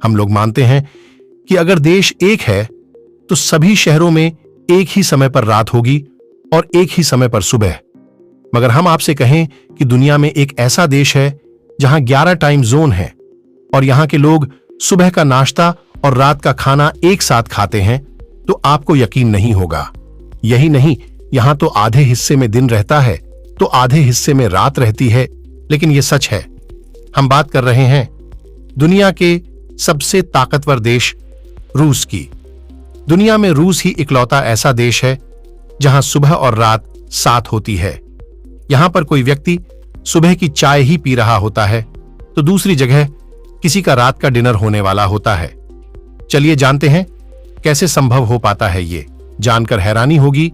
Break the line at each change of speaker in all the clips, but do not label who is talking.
हम लोग मानते हैं कि अगर देश एक है तो सभी शहरों में एक ही समय पर रात होगी और एक ही समय पर सुबह। मगर हम आपसे कहें कि दुनिया में एक ऐसा देश है जहां 11 टाइम जोन है और यहां के लोग सुबह का नाश्ता और रात का खाना एक साथ खाते हैं, तो आपको यकीन नहीं होगा। यही नहीं, यहां तो आधे हिस्से में दिन रहता है तो आधे हिस्से में रात रहती है। लेकिन यह सच है। हम बात कर रहे हैं दुनिया के सबसे ताकतवर देश रूस की। दुनिया में रूस ही इकलौता ऐसा देश है जहां सुबह और रात साथ होती है। यहां पर कोई व्यक्ति सुबह की चाय ही पी रहा होता है तो दूसरी जगह किसी का रात का डिनर होने वाला होता है। चलिए जानते हैं कैसे संभव हो पाता है। ये जानकर हैरानी होगी,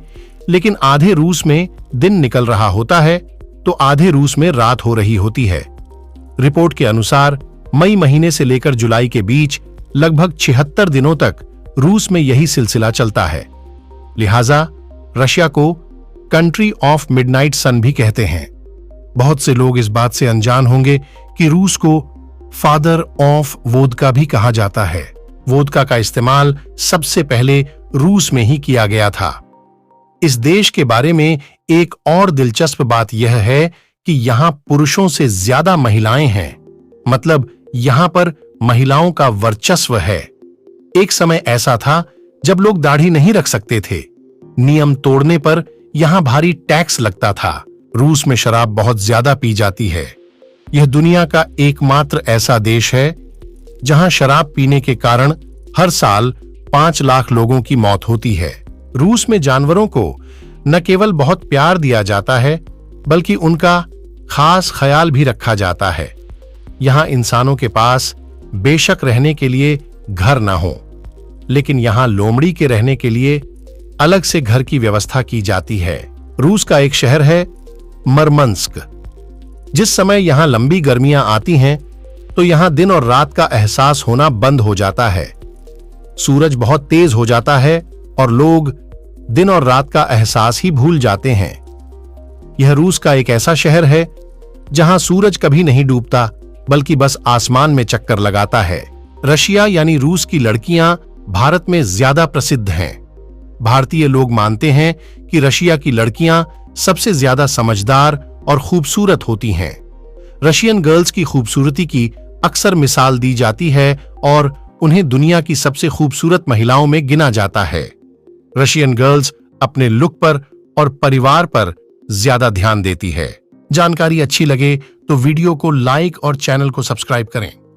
लेकिन आधे रूस में दिन निकल रहा होता है तो आधे रूस में रात हो रही होती है। रिपोर्ट के अनुसार मई महीने से लेकर जुलाई के बीच लगभग 76 दिनों तक रूस में यही सिलसिला चलता है। लिहाजा रशिया को कंट्री ऑफ मिडनाइट सन भी कहते हैं। बहुत से लोग इस बात से अनजान होंगे कि रूस को फादर ऑफ वोदका भी कहा जाता है। वोदका का इस्तेमाल सबसे पहले रूस में ही किया गया था। इस देश के बारे में एक और दिलचस्प बात यह है कि यहां पुरुषों से ज्यादा महिलाएं हैं। मतलब यहां पर महिलाओं का वर्चस्व है। एक समय ऐसा था जब लोग दाढ़ी नहीं रख सकते थे। नियम तोड़ने पर यहां भारी टैक्स लगता था। रूस में शराब बहुत ज्यादा पी जाती है। यह दुनिया का एकमात्र ऐसा देश है जहां शराब पीने के कारण हर साल 5 लाख लोगों की मौत होती है। रूस में जानवरों को न केवल बहुत प्यार दिया जाता है, बल्कि उनका खास ख्याल भी रखा जाता है। यहां इंसानों के पास बेशक रहने के लिए घर ना हो, लेकिन यहां लोमड़ी के रहने के लिए अलग से घर की व्यवस्था की जाती है। रूस का एक शहर है मरमंस्क। जिस समय यहां लंबी गर्मियां आती हैं तो यहां दिन और रात का एहसास होना बंद हो जाता है। सूरज बहुत तेज हो जाता है और लोग दिन और रात का एहसास ही भूल जाते हैं। यह रूस का एक ऐसा शहर है जहां सूरज कभी नहीं डूबता, बल्कि बस आसमान में चक्कर लगाता है। रशिया यानी रूस की लड़कियां भारत में ज्यादा प्रसिद्ध हैं। भारतीय लोग मानते हैं कि रशिया की लड़कियां सबसे ज्यादा समझदार और खूबसूरत होती हैं। रशियन गर्ल्स की खूबसूरती की अक्सर मिसाल दी जाती है और उन्हें दुनिया की सबसे खूबसूरत महिलाओं में गिना जाता है। रशियन गर्ल्स अपने लुक पर और परिवार पर ज्यादा ध्यान देती है। जानकारी अच्छी लगे तो वीडियो को लाइक और चैनल को सब्सक्राइब करें।